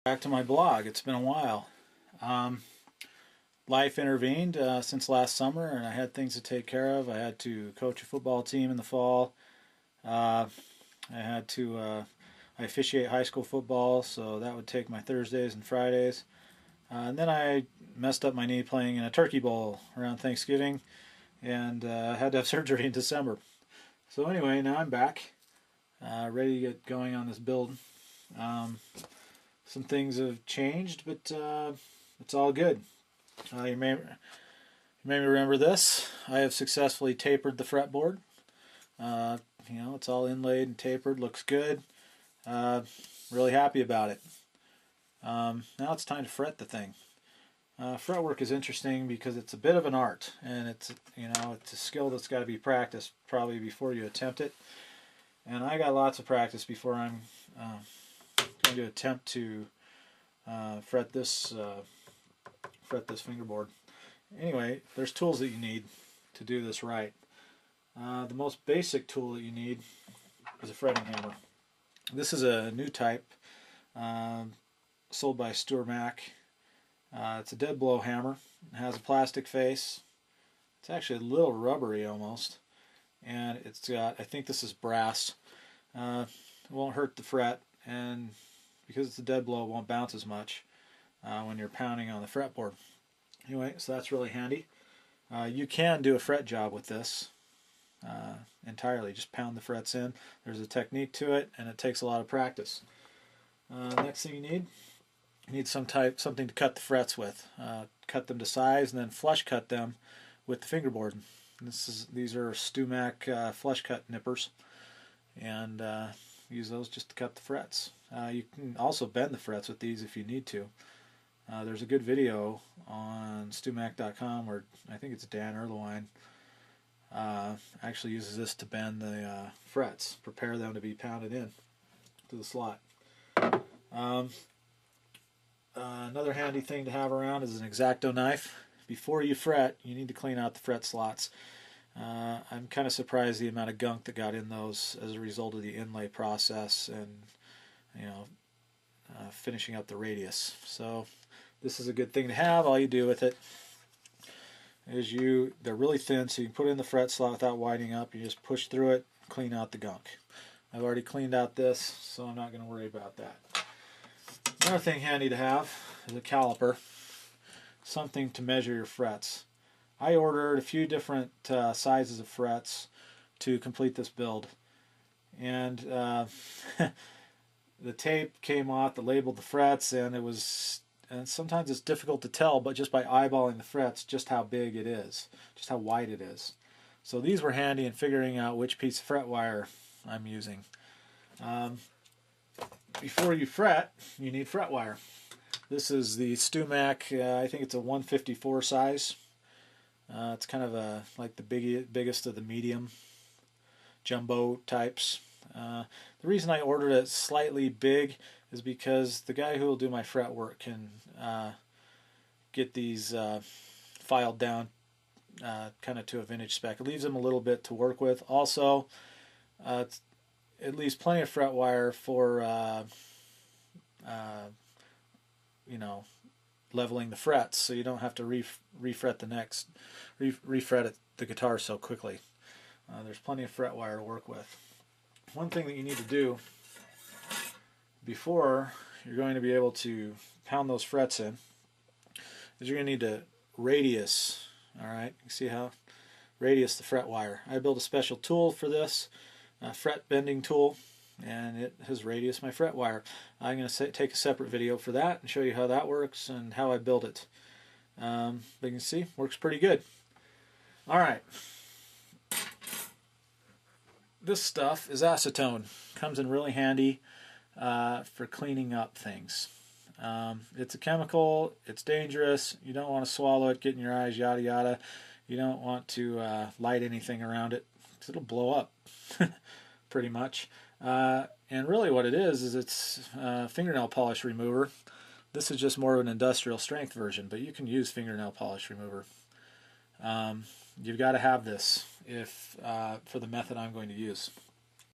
Back to my blog. It's been a while. Um, Life intervened since last summer, and I had things to take care of. I had to coach a football team in the fall. Uh, I had to I officiate high school football, so that would take my Thursdays and Fridays. And then I messed up my knee playing in a turkey bowl around Thanksgiving, and had to have surgery in December. So anyway, now I'm back, ready to get going on this build. Um, some things have changed, but it's all good. You may remember this. I have successfully tapered the fretboard. It's all inlaid and tapered, looks good. Uh, Really happy about it. Now it's time to fret the thing. Fretwork is interesting because it's a bit of an art, and it's a skill that's got to be practiced probably before you attempt it. And I got lots of practice before I'm going to attempt to fret this fingerboard. Anyway, there's tools that you need to do this right. The most basic tool that you need is a fretting hammer. This is a new type sold by StoerMac. It's a dead blow hammer. It has a plastic face. It's actually a little rubbery almost, and it's got, I think this is brass. It won't hurt the fret, and because it's a dead blow, it won't bounce as much when you're pounding on the fretboard. Anyway, so that's really handy. You can do a fret job with this entirely. Just pound the frets in. There's a technique to it, and it takes a lot of practice. Next thing you need something to cut the frets with. Cut them to size, and then flush cut them with the fingerboard. These are StoerMac flush cut nippers, and use those just to cut the frets. You can also bend the frets with these if you need to. There's a good video on StoerMac.com where I think it's Dan Erlewine actually uses this to bend the frets, prepare them to be pounded in to the slot. Another handy thing to have around is an X-Acto knife. Before you fret, you need to clean out the fret slots. I'm kind of surprised the amount of gunk that got in those as a result of the inlay process and finishing up the radius. So this is a good thing to have. All you do with it is they're really thin, so you can put it in the fret slot without widening up. You just push through it, clean out the gunk. I've already cleaned out this, so I'm not going to worry about that. Another thing handy to have is a caliper, something to measure your frets. I ordered a few different sizes of frets to complete this build, and the tape came off that labeled the frets, and sometimes it's difficult to tell, but just by eyeballing the frets, just how big it is, just how wide it is. So these were handy in figuring out which piece of fret wire I'm using. Before you fret, you need fret wire. This is the StoerMac, I think it's a 154 size. It's kind of like the biggest of the medium jumbo types. The reason I ordered it slightly big is because the guy who will do my fret work can get these filed down kind of to a vintage spec. It leaves them a little bit to work with. Also, it leaves plenty of fret wire for leveling the frets, so you don't have to refret the guitar so quickly. There's plenty of fret wire to work with. One thing that you need to do before you're going to be able to pound those frets in is you're going to need to radius. Alright, you see how? Radius the fret wire. I built a special tool for this, a fret bending tool, and it has radius my fret wire. I'm going to take a separate video for that and show you how that works and how I build it. But you can see, works pretty good. Alright. This stuff is acetone. Comes in really handy for cleaning up things. It's a chemical, it's dangerous, you don't want to swallow it, get in your eyes, yada yada. You don't want to light anything around it, because it'll blow up, pretty much. And really what it is it's fingernail polish remover. This is just more of an industrial strength version, but you can use fingernail polish remover. You've got to have this for the method I'm going to use.